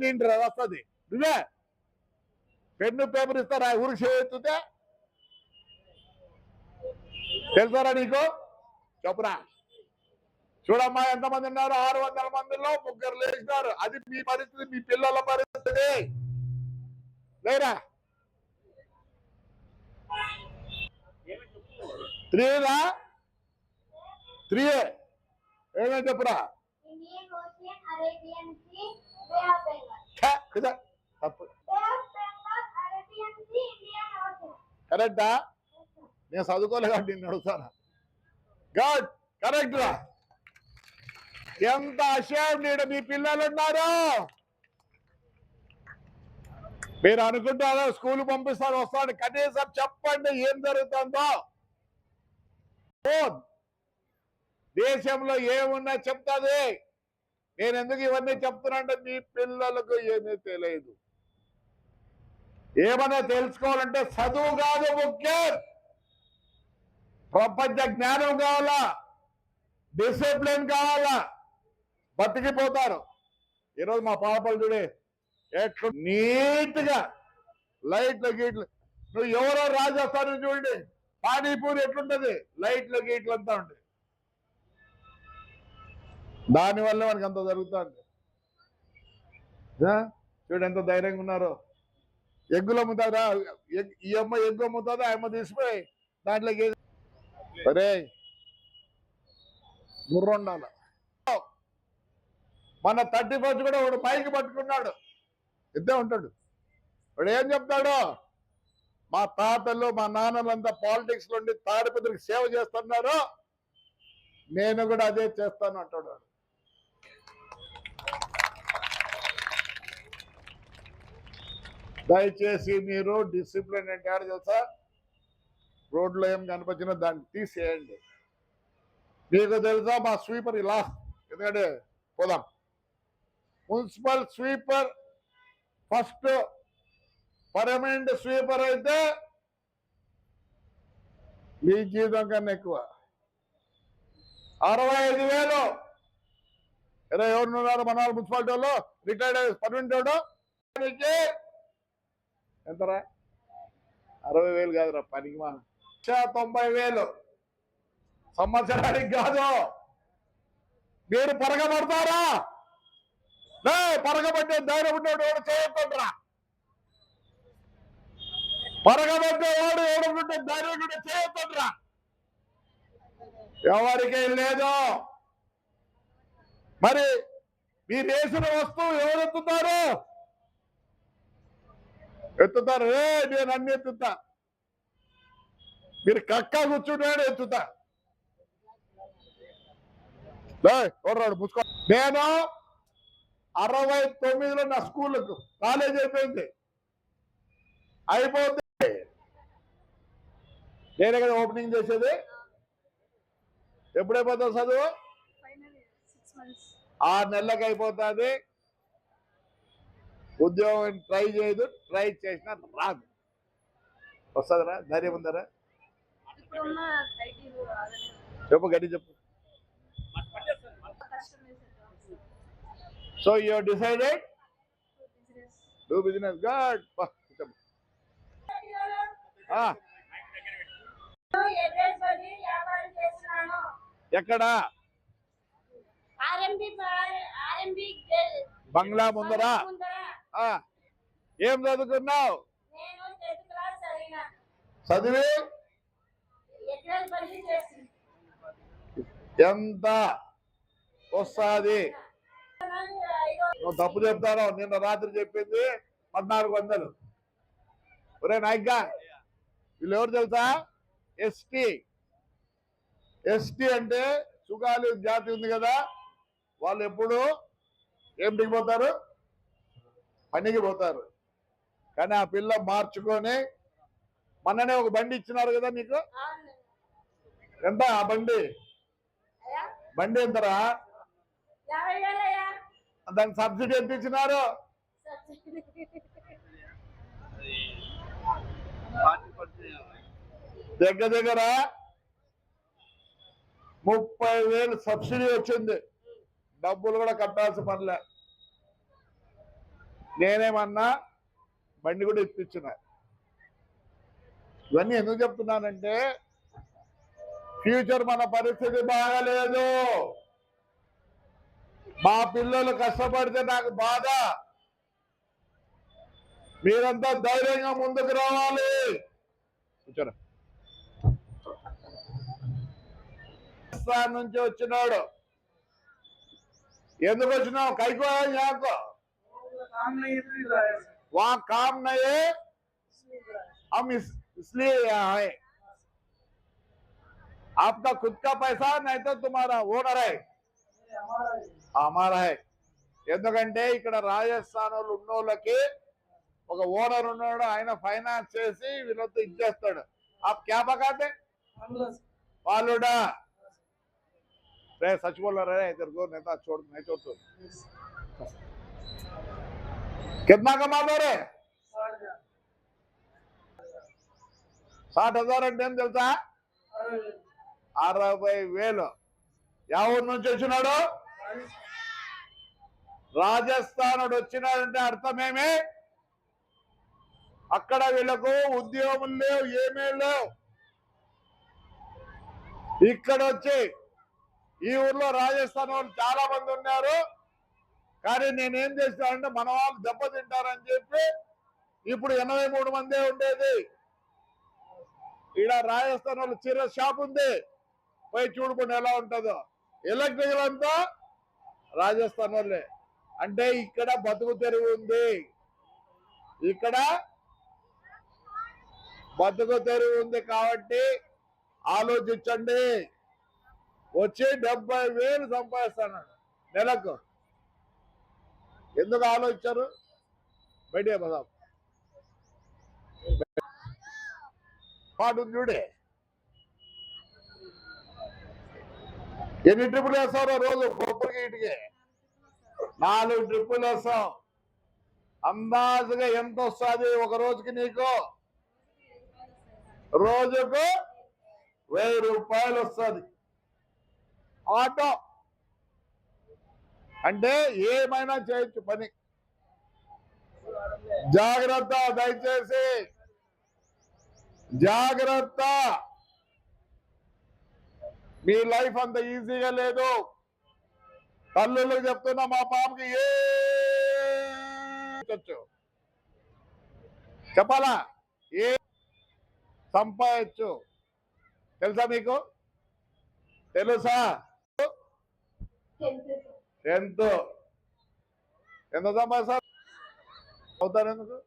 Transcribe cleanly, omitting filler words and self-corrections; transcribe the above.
ఎన్నింటి వస్తుంది నువ్వే పెన్ను పేపర్ ఇస్తారా ఊరికి చేయితే తెలుసారా నీకు చెప్పురా చూడమ్మా ఎంతమంది ఉన్నారు 600 మందిలో 3 లేచినారు అది మీ పరిస్థితి మీ పిల్లల పరిస్థితి లేరా 3 ఏమేమి చెప్పురా తప్పు కరెక్టా నేను చదువుకోలే కాబట్టి నేను అడుగుతాను గుడ్ కరెక్ట్ రా ఎంత అషేమ్డ్ మీ పిల్లలు ఉన్నారు మీరు అనుకుంటారా స్కూల్ పంపిస్తారు వస్తాడు కనీసం చెప్పండి ఏం జరుగుతుందో దేశంలో ఏమున్నా చెప్తాది నేను ఎందుకు ఇవన్నీ చెప్తున్నానంటే మీ పిల్లలకు ఏమీ తెలియదు ఏమన్నా తెలుసుకోవాలంటే చదువు కాదు ముఖ్యం ప్రపంచ జ్ఞానం కావాలా డిసిప్లిన్ కావాలా బతికిపోతారు ఈరోజు మా పాపలు చూడే ఎట్లు నీట్ గా లైట్లు గీట్లు నువ్వు ఎవరో రాజస్థాన్ చూడండి పానీపూరి ఎట్లుంటది లైట్లు గీట్లు అంతా ఉండే దానివల్ల మనకి అంత జరుగుతుంది చూడు ఎంత ధైర్యంగా ఉన్నారో ఎగ్గులు అమ్ముతారా ఈ అమ్మ ఎగ్గు అమ్ముతుందా ఆ అమ్మ తీసిపోయి దాంట్లోకి సరే గుర్ర ఉండాలి మన 31 కూడా వాడు పైకి పట్టుకున్నాడు ఇద్దే ఉంటాడు వాడు ఏం చెప్తాడు మా తాతలు మా నాన్నలంతా పాలిటిక్స్ నుండి తాడిపత్రికి సేవ చేస్తున్నారు నేను కూడా అదే చేస్తాను అంటాడు వాడు దయచేసి మీరు డిసిప్లిన్ అంటే ఆడ తెలుసా రోడ్లో ఏం కనిపించినా దాన్ని తీసేయండి మీకు తెలుసా మా స్వీపర్ ఇలా ఎందుకంటే పోదాం municipal sweeper first permanent sweeper అయితే మీ జీతం కన్నా ఎక్కువ 65,000 ఎవరున్నారు మన మున్సిపాలిటీ వాళ్ళు రిటైర్డ్ పర్మనెంట్ వాడు ఎంతరా 60,000 కాదురా పనికి మా 90,000 సంవత్సరానికి కాదు మీరు పరగబడతారా పరగబట్టే ధైర్యం ఉండేవాడు ఎవడు చేయకుండా పరగబట్టేవాడు ఎవడుంటే ధైర్యం ఉంటే చేయకుండా ఎవరికే లేదు మరి మీరు వేసిన వస్తువు ఎవరు ఎత్తుతారు నేను అన్ని ఎత్తుతా మీరు కక్క కూర్చుంటాడు ఎత్తుతా ఎవరు పుచ్చుకో నేను 69లో నా స్కూళ్ళకు కాలేజ్ అయిపోయింది అయిపోతే నేనే కదా ఓపెనింగ్ చేసేది ఎప్పుడైపోతుంది చదువు 6 నెలలకు అయిపోతుంది ఉద్యోగం ట్రై చేయదు ట్రై చేసినా రాదు వస్తుందరా ధైర్యం ఉందరా చెప్పు గట్టి చెప్పు so you decided do business good ఎక్కడ బంగ్లా ముందరా ఏం చదువుకున్నావు చదివి ఎంత వస్తుంది నువ్వు తప్పు చెప్తాను నిన్న రాత్రి చెప్పింది 1400 ఒరే నాయక్గా వీళ్ళు ఎవరు తెలుసా ఎస్టీ అంటే సుగాలి జాతి ఉంది కదా వాళ్ళు ఎప్పుడు ఏం దిగిపోతారు పనికి పోతారు కానీ ఆ పిల్ల మార్చుకొని మొన్ననే ఒక బండి ఇచ్చినారు కదా నీకు ఎంత ఆ బండి ఎంతరా దానికి సబ్సిడీ ఎంత ఇచ్చినారు దగ్గర 30,000 సబ్సిడీ వచ్చింది డబ్బులు కూడా కట్టాల్సిన పనిలే నేనేమన్నా బండి కూడా ఇప్పించిన. ఇవన్నీ ఎందుకు చెప్తున్నానంటే ఫ్యూచర్ మన పరిస్థితి బాగలేదు. మా పిల్లలు కష్టపడితే నాకు బాధ. మీరంతా ధైర్యంగా ముందుకు రావాలి. కూర్చోరా. రాజస్థాన్ నుంచి వచ్చినాడు. ఎందుకు వచ్చినావు? కైకో యాకో वहाँ काम नहीं है, हम इसलिए यहाँ है. आपका खुद का पैसा नहीं तो तुम्हारा ఓనర్ है, हमारा है. ఎందుకంటే ఇక్కడ రాజస్థాన్ వాళ్ళు ఉన్నోళ్ళకి ఒక ఓనర్ ఉన్నాడు, ఆయన ఫైనాన్స్ చేసి వీళ్ళతో ఇచ్చేస్తాడు. आप क्या पकाते? फालूडा. सच बोल रहे हैं, इधर को नेता छोड़ नहीं छोड़ तो. कितना कमाते रे? 60,000 అంటే ఏం తెలుసా? 60,000. ఎవరి నుంచి వచ్చినాడు? రాజస్థాన్ వచ్చినాడంటే అర్థమేమి? అక్కడ వీళ్ళకు ఉద్యోగం లేవు, ఏమీ లేవు. ఇక్కడ వచ్చి ఈ ఊర్లో రాజస్థాన్ వాళ్ళు చాలా మంది ఉన్నారు. కానీ నేనేం చేస్తానంటే మన వాళ్ళు దెబ్బతింటారని చెప్పి ఇప్పుడు 83 మందే ఉండేది. ఈడ రాజస్థాన్ వాళ్ళు చీర షాప్ ఉంది, పోయి చూడుకుని ఎలా ఉంటుందో. ఎలక్ట్రికల్ అంతా రాజస్థాన్ వాళ్ళే. అంటే ఇక్కడ బతుకు తెరువు ఉంది, ఇక్కడ బతుకు తెరువు ఉంది. కాబట్టి ఆలోచించండి. వచ్చి 70,000 సంపాదిస్తాను నెలకు. ఎందుకు ఆలోచించారు? బయట పదాం పాటు చూడే. ఎన్ని ట్రిప్పులు వేస్తారో రోజు? కొబ్బరికి ఇంటికి 4 ట్రిప్పులు వేస్తాం. అందాజుగా ఎంత వస్తుంది ఒక రోజుకి? నీకు రోజుకు 1000 రూపాయలు వస్తుంది ఆటో. అంటే ఏమైనా చేయొచ్చు పని. జాగ్రత్త, దయచేసి జాగ్రత్త. మీ లైఫ్ అంత ఈజీగా లేదు. తల్లులకు చెప్తున్నా, మా పాపకి ఏ చెప్పాలా? ఏ సంపాదించు. తెలుసా మీకు? తెలుసా? 10th ఎంత సంపాదిస్తారు? అవుతారు ఎందుకు?